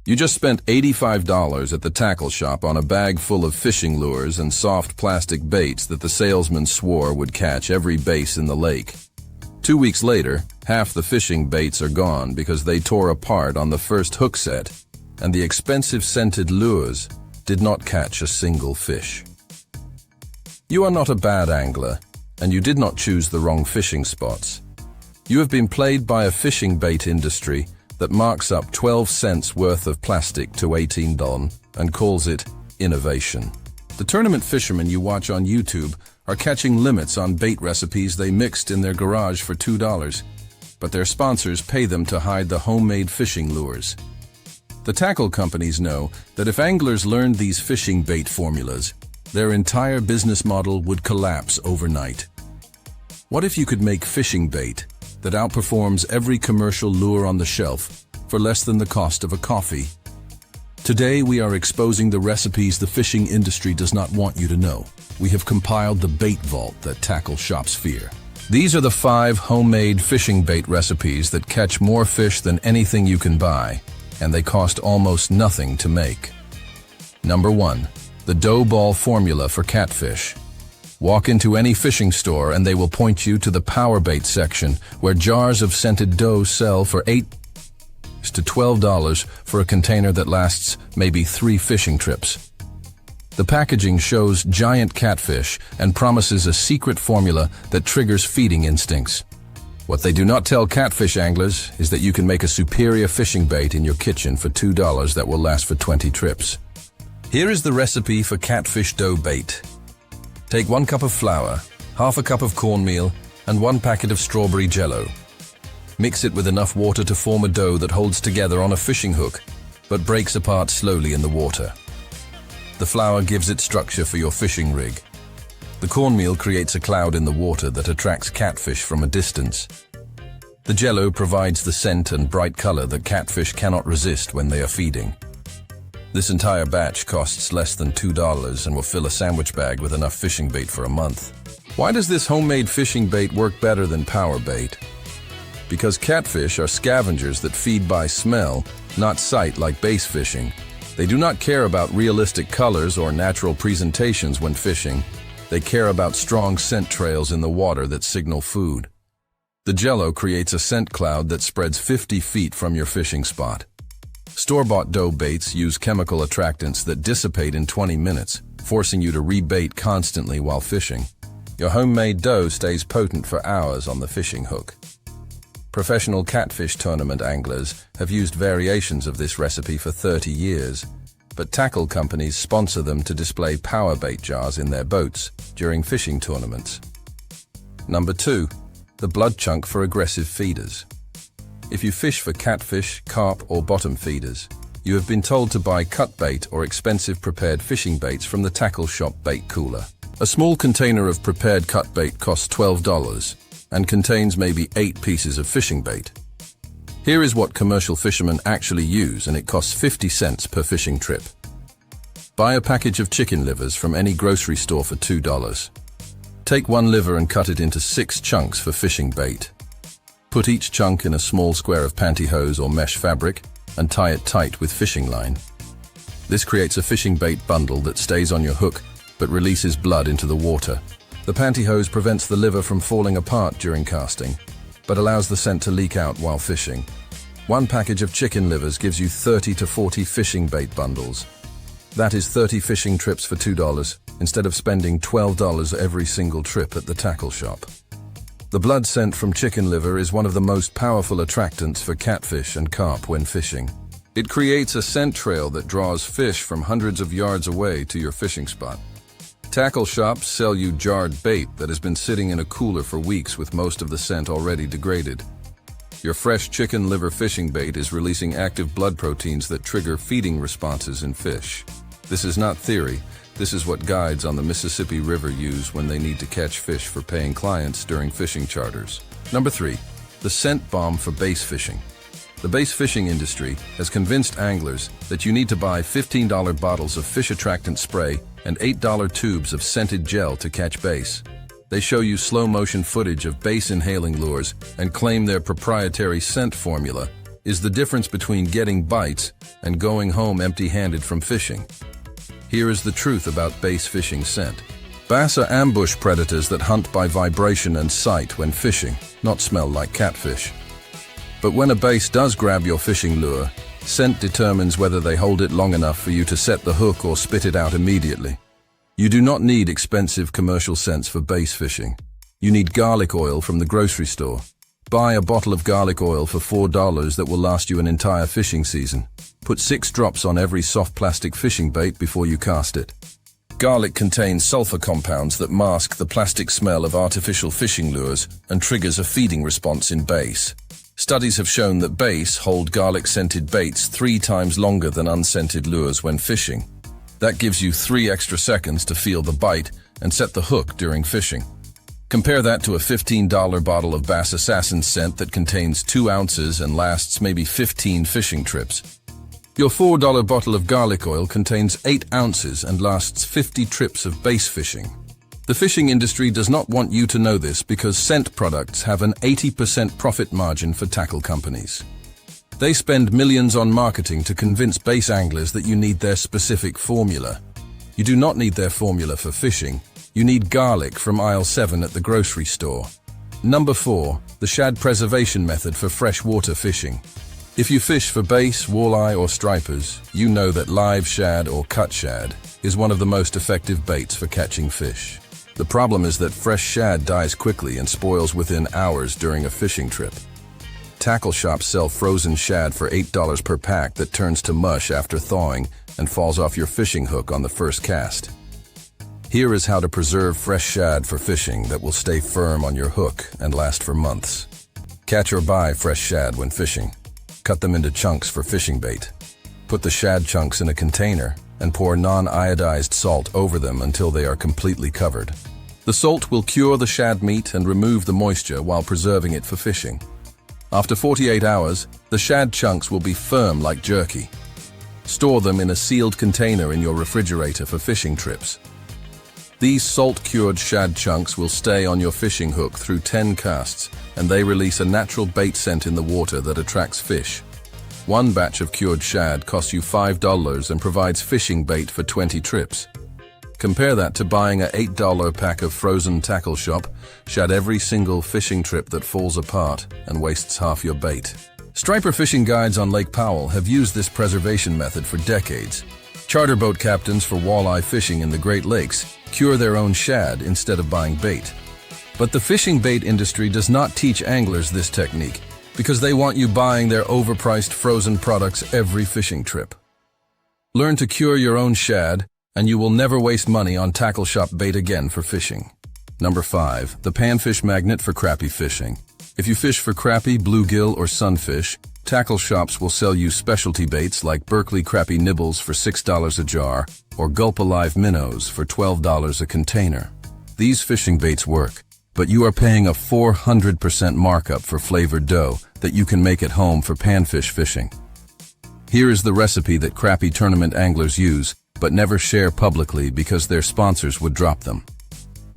You just spent $85 at the tackle shop on a bag full of fishing lures and soft plastic baits that the salesman swore would catch every bass in the lake. 2 weeks later, half the fishing baits are gone because they tore apart on the first hook set, and the expensive scented lures did not catch a single fish. You are not a bad angler, and you did not choose the wrong fishing spots. You have been played by a fishing bait industry that marks up 12 cents worth of plastic to $18 and calls it innovation. The tournament fishermen you watch on YouTube are catching limits on bait recipes they mixed in their garage for $2, but their sponsors pay them to hide the homemade fishing lures. The tackle companies know that if anglers learned these fishing bait formulas, their entire business model would collapse overnight. What if you could make fishing bait that outperforms every commercial lure on the shelf for less than the cost of a coffee? Today we are exposing the recipes the fishing industry does not want you to know. We have compiled the bait vault that tackle shops fear. These are the 5 homemade fishing bait recipes that catch more fish than anything you can buy, and they cost almost nothing to make. Number 1. The dough ball formula for catfish. Walk into any fishing store and they will point you to the power bait section, where jars of scented dough sell for $8 to $12 for a container that lasts maybe 3 fishing trips. The packaging shows giant catfish and promises a secret formula that triggers feeding instincts. What they do not tell catfish anglers is that you can make a superior fishing bait in your kitchen for $2 that will last for 20 trips. Here is the recipe for catfish dough bait. Take 1 cup of flour, half a cup of cornmeal, and 1 packet of strawberry jello. Mix it with enough water to form a dough that holds together on a fishing hook, but breaks apart slowly in the water. The flour gives it structure for your fishing rig. The cornmeal creates a cloud in the water that attracts catfish from a distance. The jello provides the scent and bright color that catfish cannot resist when they are feeding. This entire batch costs less than $2 and will fill a sandwich bag with enough fishing bait for a month. Why does this homemade fishing bait work better than power bait? Because catfish are scavengers that feed by smell, not sight like bass fishing. They do not care about realistic colors or natural presentations when fishing. They care about strong scent trails in the water that signal food. The jello creates a scent cloud that spreads 50 feet from your fishing spot. Store-bought dough baits use chemical attractants that dissipate in 20 minutes, forcing you to rebait constantly while fishing. Your homemade dough stays potent for hours on the fishing hook. Professional catfish tournament anglers have used variations of this recipe for 30 years, but tackle companies sponsor them to display power bait jars in their boats during fishing tournaments. Number 2. The blood chunk for aggressive feeders. If you fish for catfish, carp, or bottom feeders, you have been told to buy cut bait or expensive prepared fishing baits from the tackle shop bait cooler. A small container of prepared cut bait costs $12 and contains maybe 8 pieces of fishing bait. Here is what commercial fishermen actually use, and it costs 50 cents per fishing trip. Buy a package of chicken livers from any grocery store for $2. Take 1 liver and cut it into 6 chunks for fishing bait. Put each chunk in a small square of pantyhose or mesh fabric and tie it tight with fishing line. This creates a fishing bait bundle that stays on your hook but releases blood into the water. The pantyhose prevents the liver from falling apart during casting, but allows the scent to leak out while fishing. 1 package of chicken livers gives you 30 to 40 fishing bait bundles. That is 30 fishing trips for $2, instead of spending $12 every single trip at the tackle shop. The blood scent from chicken liver is one of the most powerful attractants for catfish and carp when fishing. It creates a scent trail that draws fish from hundreds of yards away to your fishing spot. Tackle shops sell you jarred bait that has been sitting in a cooler for weeks with most of the scent already degraded. Your fresh chicken liver fishing bait is releasing active blood proteins that trigger feeding responses in fish. This is not theory. This is what guides on the Mississippi River use when they need to catch fish for paying clients during fishing charters. Number 3. The scent bomb for bass fishing. The bass fishing industry has convinced anglers that you need to buy $15 bottles of fish attractant spray and $8 tubes of scented gel to catch bass. They show you slow-motion footage of bass inhaling lures and claim their proprietary scent formula is the difference between getting bites and going home empty-handed from fishing. Here is the truth about bass fishing scent. Bass are ambush predators that hunt by vibration and sight when fishing, not smell like catfish. But when a bass does grab your fishing lure, scent determines whether they hold it long enough for you to set the hook or spit it out immediately. You do not need expensive commercial scents for bass fishing. You need garlic oil from the grocery store. Buy a bottle of garlic oil for $4 that will last you an entire fishing season. Put 6 drops on every soft plastic fishing bait before you cast it. Garlic contains sulfur compounds that mask the plastic smell of artificial fishing lures and triggers a feeding response in bass. Studies have shown that bass hold garlic-scented baits 3 times longer than unscented lures when fishing. That gives you 3 extra seconds to feel the bite and set the hook during fishing. Compare that to a $15 bottle of Bass Assassin scent that contains 2 ounces and lasts maybe 15 fishing trips. Your $4 bottle of garlic oil contains 8 ounces and lasts 50 trips of bass fishing. The fishing industry does not want you to know this because scent products have an 80% profit margin for tackle companies. They spend millions on marketing to convince bass anglers that you need their specific formula. You do not need their formula for fishing. You need garlic from aisle 7 at the grocery store. Number 4, the shad preservation method for freshwater fishing. If you fish for bass, walleye, or stripers, you know that live shad or cut shad is one of the most effective baits for catching fish. The problem is that fresh shad dies quickly and spoils within hours during a fishing trip. Tackle shops sell frozen shad for $8 per pack that turns to mush after thawing and falls off your fishing hook on the first cast. Here is how to preserve fresh shad for fishing that will stay firm on your hook and last for months. Catch or buy fresh shad when fishing. Cut them into chunks for fishing bait. Put the shad chunks in a container and pour non-iodized salt over them until they are completely covered. The salt will cure the shad meat and remove the moisture while preserving it for fishing. After 48 hours, the shad chunks will be firm like jerky. Store them in a sealed container in your refrigerator for fishing trips. These salt-cured shad chunks will stay on your fishing hook through 10 casts, and they release a natural bait scent in the water that attracts fish. One batch of cured shad costs you $5 and provides fishing bait for 20 trips. Compare that to buying an $8 pack of frozen tackle shop shad every single fishing trip that falls apart and wastes half your bait. Striper fishing guides on Lake Powell have used this preservation method for decades. Charter boat captains for walleye fishing in the Great Lakes cure their own shad instead of buying bait. But the fishing bait industry does not teach anglers this technique because they want you buying their overpriced frozen products every fishing trip. Learn to cure your own shad, and you will never waste money on tackle shop bait again for fishing. Number 5, the panfish magnet for crappie fishing. If you fish for crappie, bluegill, or sunfish, tackle shops will sell you specialty baits like Berkeley crappie nibbles for $6 a jar or Gulp Alive minnows for $12 a container. These fishing baits work, but you are paying a 400% markup for flavored dough that you can make at home for panfish fishing. Here is the recipe that crappie tournament anglers use, but never share publicly because their sponsors would drop them.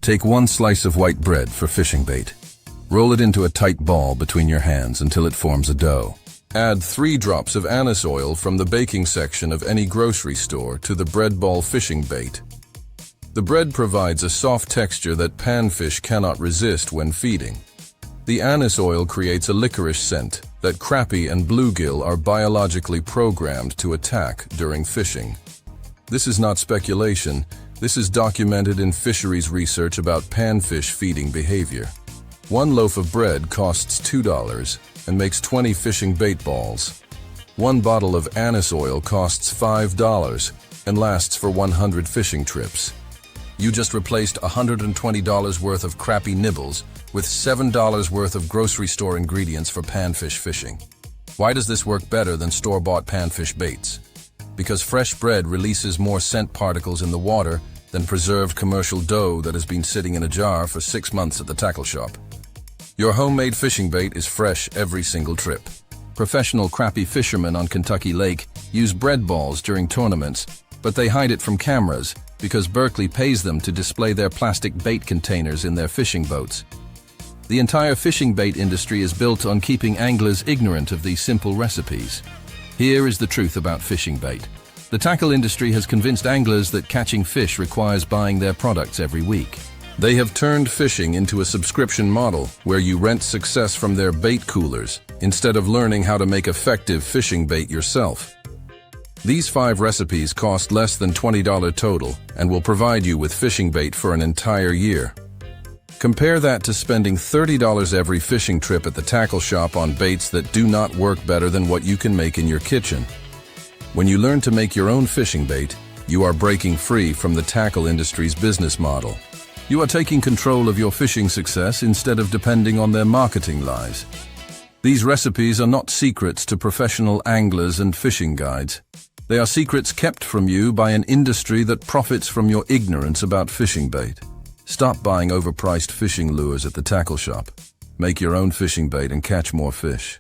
Take 1 slice of white bread for fishing bait. Roll it into a tight ball between your hands until it forms a dough. Add 3 drops of anise oil from the baking section of any grocery store to the bread ball fishing bait. The bread provides a soft texture that panfish cannot resist when feeding. The anise oil creates a licorice scent that crappie and bluegill are biologically programmed to attack during fishing. This is not speculation. This is documented in fisheries research about panfish feeding behavior. 1 loaf of bread costs $2 and makes 20 fishing bait balls. 1 bottle of anise oil costs $5 and lasts for 100 fishing trips. You just replaced $120 worth of crappie nibbles with $7 worth of grocery store ingredients for panfish fishing. Why does this work better than store-bought panfish baits? Because fresh bread releases more scent particles in the water than preserved commercial dough that has been sitting in a jar for 6 months at the tackle shop. Your homemade fishing bait is fresh every single trip. Professional crappie fishermen on Kentucky Lake use bread balls during tournaments, but they hide it from cameras because Berkeley pays them to display their plastic bait containers in their fishing boats. The entire fishing bait industry is built on keeping anglers ignorant of these simple recipes. Here is the truth about fishing bait. The tackle industry has convinced anglers that catching fish requires buying their products every week. They have turned fishing into a subscription model where you rent success from their bait coolers instead of learning how to make effective fishing bait yourself. These 5 recipes cost less than $20 total and will provide you with fishing bait for an entire year. Compare that to spending $30 every fishing trip at the tackle shop on baits that do not work better than what you can make in your kitchen. When you learn to make your own fishing bait, you are breaking free from the tackle industry's business model. You are taking control of your fishing success instead of depending on their marketing lies. These recipes are not secrets to professional anglers and fishing guides. They are secrets kept from you by an industry that profits from your ignorance about fishing bait. Stop buying overpriced fishing lures at the tackle shop. Make your own fishing bait and catch more fish.